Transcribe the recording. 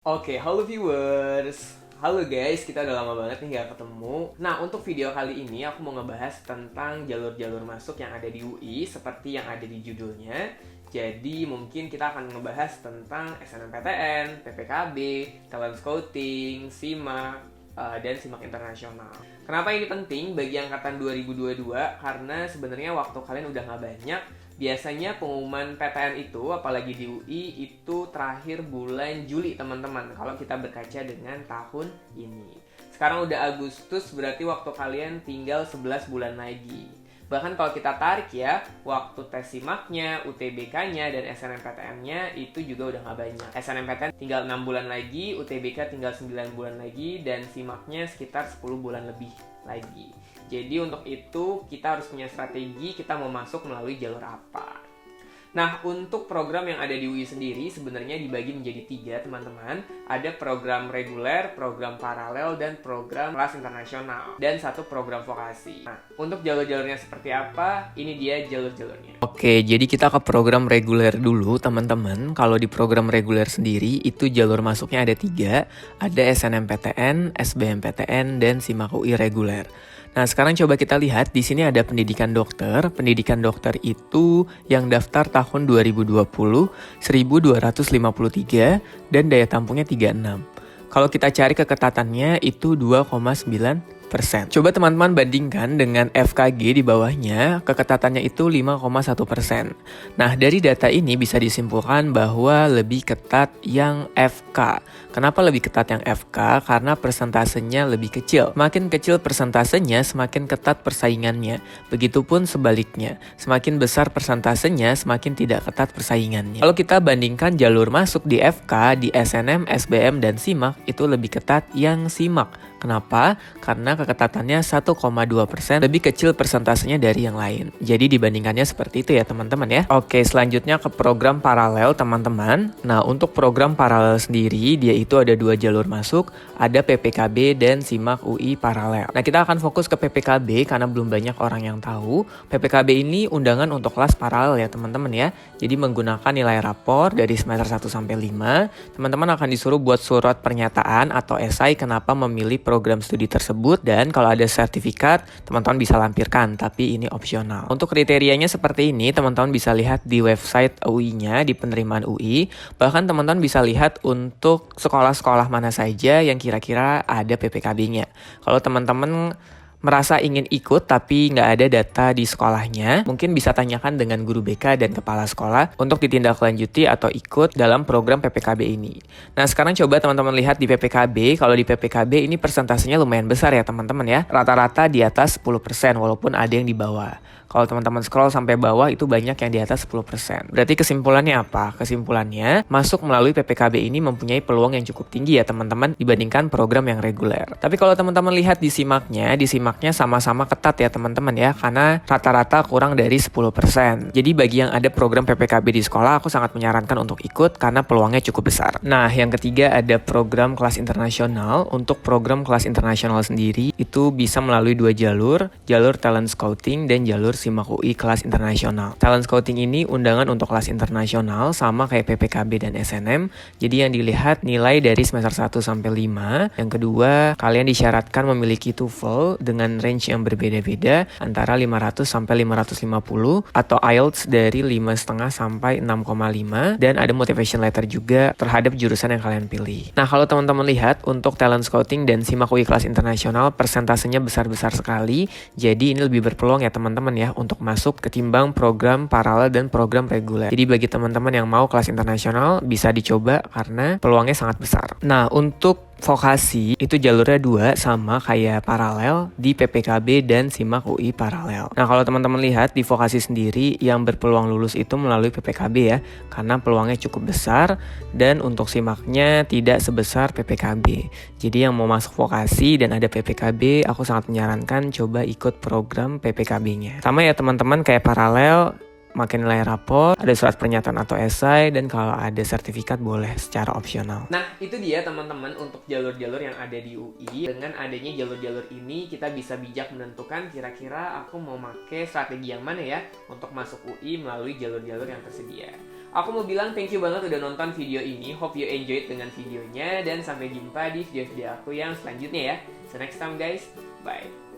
Halo viewers. Halo guys, kita udah lama banget nih gak ketemu. Nah, untuk video kali ini aku mau ngebahas tentang jalur-jalur masuk yang ada di UI seperti yang ada di judulnya. Jadi mungkin kita akan ngebahas tentang SNMPTN, PPKB, Talent Scouting, SIMAK, dan SIMAK Internasional. Kenapa ini penting bagi angkatan 2022? Karena sebenarnya waktu kalian udah gak banyak. Biasanya pengumuman PTN itu, apalagi di UI, itu terakhir bulan Juli teman-teman, kalau kita berkaca dengan tahun ini. Sekarang udah Agustus, berarti waktu kalian tinggal 11 bulan lagi. Bahkan kalau kita tarik ya, waktu tes SIMAK-nya, UTBK-nya, dan SNMPTN-nya itu juga udah gak banyak. SNMPTN tinggal 6 bulan lagi, UTBK tinggal 9 bulan lagi, dan SIMAK-nya sekitar 10 bulan lebih lagi. Jadi untuk itu kita harus punya strategi kita mau masuk melalui jalur apa. Nah, untuk program yang ada di UI sendiri sebenarnya dibagi menjadi 3 teman-teman. Ada program reguler, program paralel, dan program kelas internasional. Dan 1 program vokasi. Nah, untuk jalur-jalurnya seperti apa? Ini dia jalur-jalurnya. Oke, jadi kita ke program reguler dulu teman-teman. Kalau di program reguler sendiri itu jalur masuknya ada 3. Ada SNMPTN, SBMPTN, dan SIMAK UI reguler. Nah, sekarang coba kita lihat di sini ada pendidikan dokter. Pendidikan dokter itu yang daftar tahun 2020 1253 dan daya tampungnya 36. Kalau kita cari keketatannya itu 2,9%. Coba teman-teman bandingkan dengan FKG di bawahnya, keketatannya itu 5,1%. Nah, dari data ini bisa disimpulkan bahwa lebih ketat yang FK. Kenapa lebih ketat yang FK? Karena persentasenya lebih kecil. Semakin kecil persentasenya, semakin ketat persaingannya. Begitupun sebaliknya, semakin besar persentasenya, semakin tidak ketat persaingannya. Kalau kita bandingkan jalur masuk di FK, di SNM, SBM, dan SIMAK, itu lebih ketat yang SIMAK. Kenapa? Karena keketatannya 1,2%, lebih kecil persentasenya dari yang lain. Jadi dibandingkannya seperti itu ya teman-teman ya. Oke, selanjutnya ke program paralel teman-teman. Nah, untuk program paralel sendiri, dia itu ada 2 jalur masuk, ada PPKB dan SIMAK UI paralel. Nah, kita akan fokus ke PPKB karena belum banyak orang yang tahu. PPKB ini undangan untuk kelas paralel ya teman-teman ya. Jadi menggunakan nilai rapor dari semester 1 sampai 5, teman-teman akan disuruh buat surat pernyataan atau esai kenapa memilih program studi tersebut, dan kalau ada sertifikat teman-teman bisa lampirkan, tapi ini opsional. Untuk kriterianya seperti ini, teman-teman bisa lihat di website UI-nya, di penerimaan UI. Bahkan teman-teman bisa lihat untuk sekolah-sekolah mana saja yang kira-kira ada PPKB-nya. Kalau teman-teman merasa ingin ikut tapi nggak ada data di sekolahnya, mungkin bisa tanyakan dengan guru BK dan kepala sekolah untuk ditindaklanjuti atau ikut dalam program PPKB ini. Nah, sekarang coba teman-teman lihat di PPKB. Kalau di PPKB ini persentasenya lumayan besar ya teman-teman ya. Rata-rata di atas 10% walaupun ada yang di bawah. Kalau teman-teman scroll sampai bawah itu banyak yang di atas 10%. Berarti kesimpulannya apa? Kesimpulannya, masuk melalui PPKB ini mempunyai peluang yang cukup tinggi ya teman-teman dibandingkan program yang reguler. Tapi kalau teman-teman lihat di SIMAK-nya sama-sama ketat ya teman-teman ya, karena rata-rata kurang dari 10%. Jadi bagi yang ada program PPKB di sekolah, aku sangat menyarankan untuk ikut karena peluangnya cukup besar. Nah, yang ketiga ada program kelas internasional. Untuk program kelas internasional sendiri itu bisa melalui 2 jalur Talent Scouting dan jalur SIMAK UI kelas internasional. Talent Scouting ini undangan untuk kelas internasional sama kayak PPKB dan SNM. Jadi yang dilihat nilai dari semester 1 sampai 5. Yang kedua, kalian disyaratkan memiliki TOEFL dengan range yang berbeda-beda antara 500 sampai 550 atau IELTS dari 5,5 sampai 6,5, dan ada motivation letter juga terhadap jurusan yang kalian pilih. Nah, kalau teman-teman lihat untuk Talent Scouting dan SIMAK UI kelas internasional persentasenya besar-besar sekali. Jadi ini lebih berpeluang ya teman-teman ya untuk masuk ketimbang program paralel dan program reguler. Jadi bagi teman-teman yang mau kelas internasional bisa dicoba karena peluangnya sangat besar. Nah, untuk vokasi itu jalurnya 2 sama kayak paralel di PPKB dan SIMAK UI paralel. Nah, kalau teman-teman lihat di vokasi sendiri yang berpeluang lulus itu melalui PPKB ya, karena peluangnya cukup besar, dan untuk SIMAK-nya tidak sebesar PPKB. Jadi yang mau masuk vokasi dan ada PPKB, aku sangat menyarankan coba ikut program PPKB-nya. Sama ya teman-teman, kayak paralel makin nilai rapor, ada surat pernyataan atau esai, dan kalau ada sertifikat boleh secara opsional. Nah, itu dia teman-teman untuk jalur-jalur yang ada di UI. Dengan adanya jalur-jalur ini, kita bisa bijak menentukan kira-kira aku mau pakai strategi yang mana ya untuk masuk UI melalui jalur-jalur yang tersedia. Aku mau bilang thank you banget udah nonton video ini. Hope you enjoyed dengan videonya. Dan sampai jumpa di video-video aku yang selanjutnya ya. So next time guys, bye.